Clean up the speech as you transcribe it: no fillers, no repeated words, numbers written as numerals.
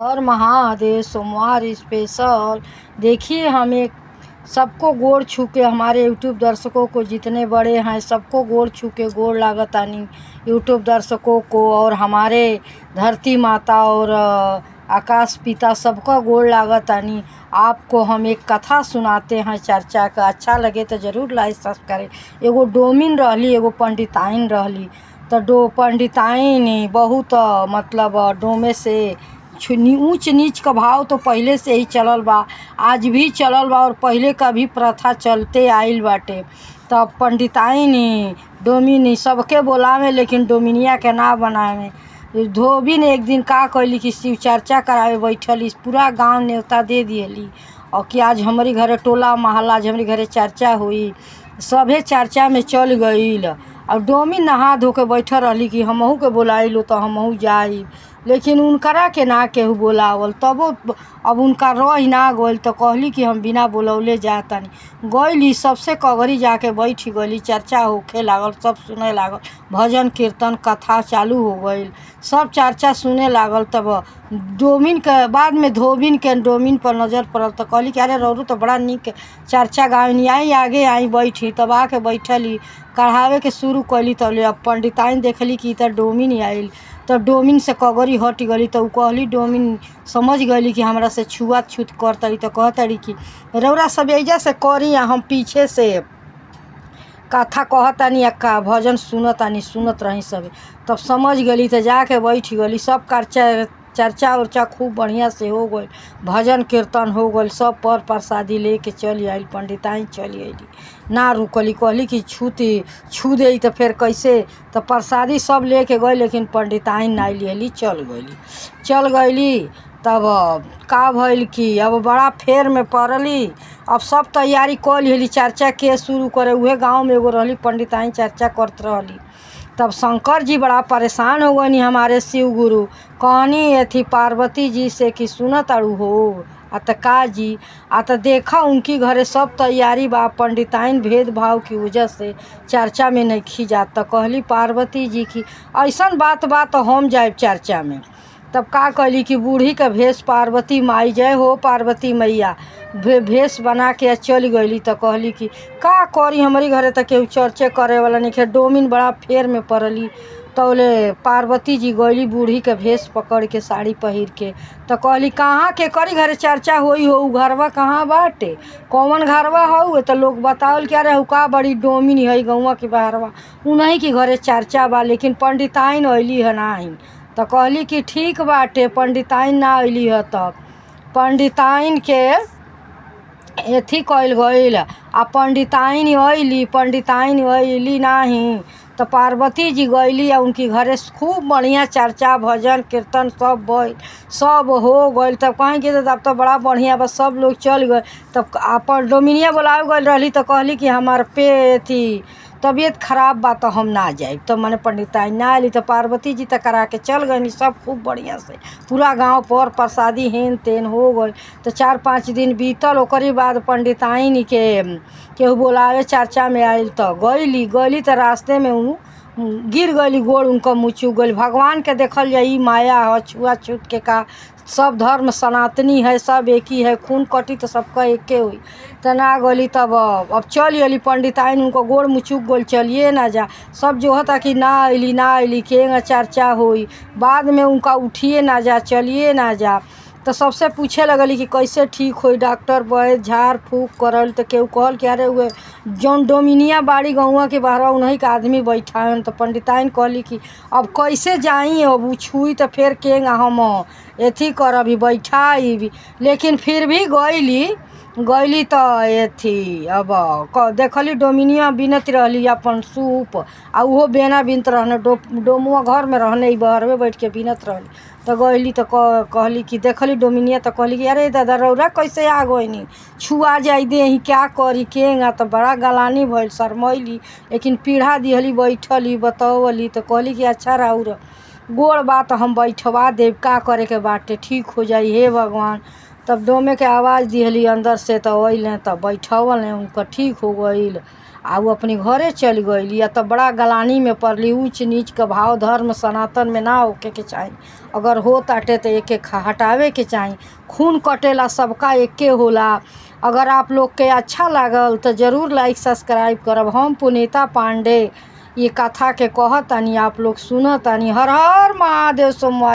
और महादेव सोमवार स्पेशल। देखिए, हमें सबको गोड़ छू के, हमारे यूट्यूब दर्शकों को जितने बड़े हैं सबको गोड़ छू के गोड़ लागतानी यूट्यूब दर्शकों को, और हमारे धरती माता और आकाश पिता सबका गोड़ लागतानी। आपको हम एक कथा सुनाते हैं चर्चा का, अच्छा लगे तो ज़रूर लाइक सब्सक्राइब करें। एगो डोमिन रहली, एगो पंडिताइन रहली। तो पंडिताइन बहुत मतलब डोमे से ऊंच नीच का भाव तो पहले से ही चलल बा, आज भी चलल बा और पहले का भी प्रथा चलते आइल बाटे। तब पंडिताइन डोमिनी सबके बोलावे, लेकिन डोमिनिया के ना बनावे। धोबिन एक दिन का कैली कि शिव चर्चा करावे बैठली, पूरा गांव न्योता दे दियली और कि आज हमारी घरे टोला महला, आज हमारी घरे चर्चा हुई। सभे चर्चा में चल गईल और डोमिन नहा धो के बैठल रहली कि हमहू के बोलाइलो तो हमहू जाई, लेकिन उनकरा के ना केहू बोलावल। तबो अब उनका रह ना गइल तो कहली कि हम बिना बोलौले जातानी। गइली, सबसे कगरी जाके बैठ गइली, चर्चा होखे लागल, सब सुने लागल, भजन कीर्तन कथा चालू हो गइल, सब चर्चा सुने लागल। तब डोमिन के बाद में धोबिन के डोमिन पर नज़र पड़ल तो कहली कि अरे रौरू तो बड़ा निक चर्चा गावनी, आई आगे आई बैठी। तब आके बैठली, कढ़ावे के शुरू कैली। तब अब पंडिताइन देखली कि इधर डोमिन आइल तो डोमिन से कगरी हट गली। तो कहली, डोमिन समझ गली कि हमरा से छुआत छूत करतड़ी, तो कहतड़ी कि रौरा सब एजा से करी, हम पीछे से कथा कहतानी या का भजन सुनत रही सब। तब समझ गली तो जाके बैठ गली। सब चर्चा उर्चा खूब बढ़िया से हो गई, भजन कीर्तन हो गई, सब पर प्रसादी लेके चली आइल। पंडिताइन चली आइली, ना रुकली, कहली कि छू दे तो फिर कैसे। तो प्रसादी सब लेके गई, लेकिन पंडिताइन ना लिहली, चल गईली। तब का भइल कि अब बड़ा फेर में पड़ली। अब सब तैयारी कर लिहली चर्चा के शुरू करे। उहे गाँव में एगो रहली पंडिताइन चर्चा करत रहली। तब शंकर जी बड़ा परेशान हो गई हमारे शिव गुरु, कहनी थी पार्वती जी से कि सुनत अड़ू हो त का जी त देखा उनकी घरे सब तैयारी बा, पंडिताइन भेदभाव की वजह से चर्चा में नहीं खी जात। तो कहली पार्वती जी की ऐसन बात तो हम जाए चर्चा में। तब का कहली कि बूढ़ी का भेष पार्वती माई, जय हो पार्वती मैया, भेष बना के चल गईली। तो कहली कि का करी, हमारी घरे तक केहू चर्चे करे वाला नहीं है। डोमिन बड़ा फेर में पड़ली। तौले पार्वती जी गईली बूढ़ी के भेष पकड़ के, साड़ी पहिर के। तो कहली कहाँ के करी घरे चर्चा होई हो, घरवा कहाँ बाटे, कौन घरवा हो। तो लोग बतावल क्या रहे का बड़ी डोमिन है गौवा के बाहरवा, उन्हीं के घरे चर्चा बा, लेकिन पंडिताइन अइली है नाही। तो कहली कि ठीक बाटे, पंडिताइन ना अइली है। तब पंडिताइन के एथी कइल गइल आ पंडिताइन अइली नाही। तो पार्वती जी गइली आ उनकी घरे खूब बढ़िया चर्चा भजन कीर्तन सब हो गइल। तब कहीं कि तब तो बड़ा बढ़िया बस, सब लोग चल गए। तब अपन डोमिनिया बुलावे गइल रहली। तो कहली कि हमार थी तबीयत खराब बा तो हम ना जाए। तो मैंने पंडिताइन ना आइली। तो पार्वती जी तक करा के चल गई, सब खूब बढ़िया से पूरा गांव पर प्रसादी हेन तेन हो गई। तो 4-5 दिन बीतल, ओकरी बाद पंडिताइन के केहू बोलावे चर्चा में आइल। तो गईली तो रास्ते में गिर गईली, गोड़ उनका मुँह चुक गई। भगवान के देखल जाई माया है, छुआछूत के का, सब धर्म सनातनी है, सब एक ही है, खून कटी तो सबका एके हुई। तो ना गली। तब अब चल अली पंडिताइन, उनको गोड़ मुचुक गोल, चलिए ना जा। सब जो होता कि ना अली के चर्चा हुई, बाद में उनका उठिए ना जा, चलिए ना जा। तो सबसे पूछे लगली कि कैसे ठीक होई, डॉक्टर वैद्य झाड़ फूक करल। तो केहू कहल कि अरे हुए जौन डोमिनिया बाड़ी गौवा के बाहर उन्हीं का आदमी बैठान। तो पंडिताइन कहली कि अब कैसे जाई, अब छुई तो फिर केंगा हम एथी करबी बैठाई। लेकिन फिर भी गईली तो एथी अब देखली डोमिनिया बिनत रहली अपन सूप, आ उहो बेना बिनत रहने, डोमुआ घर में रहने, बहर में बैठ के बिनत रहली। तो गईली तो कहली कि देखली डोमिनिया। तो कहली कि अरे दादा रौरा कैसे आ गईनी, छुआ जाई दे ही क्या करी केंगा। तो बड़ा गलानी भइल, शरमैली, लेकिन पीढ़ा दिहली, बैठली, बतौली। तो कहली कि अच्छा राउर गोड़ बात हम बैठवा देव, का करे के बाटे, ठीक हो जाई हे भगवान। तब डोमे के आवाज़ दिहली अंदर से, तो अइलें तो बैठवल उनका ठीक हो गईल। आ वो अपनी घरे चल गई या तो बड़ा गलानी में पड़ली। ऊंच नीच का भाव धर्म सनातन में ना होके के चाही। अगर हो ताटे तो एक एक हटावे के चाही। खून कटेला सबका एके होला। अगर आप लोग के अच्छा लागल तो ज़रूर लाइक सब्सक्राइब करब। हम पुनीता पांडे ये कथा के कहतानी, आप लोग सुनतानी। हर हर महादेव। सोमवार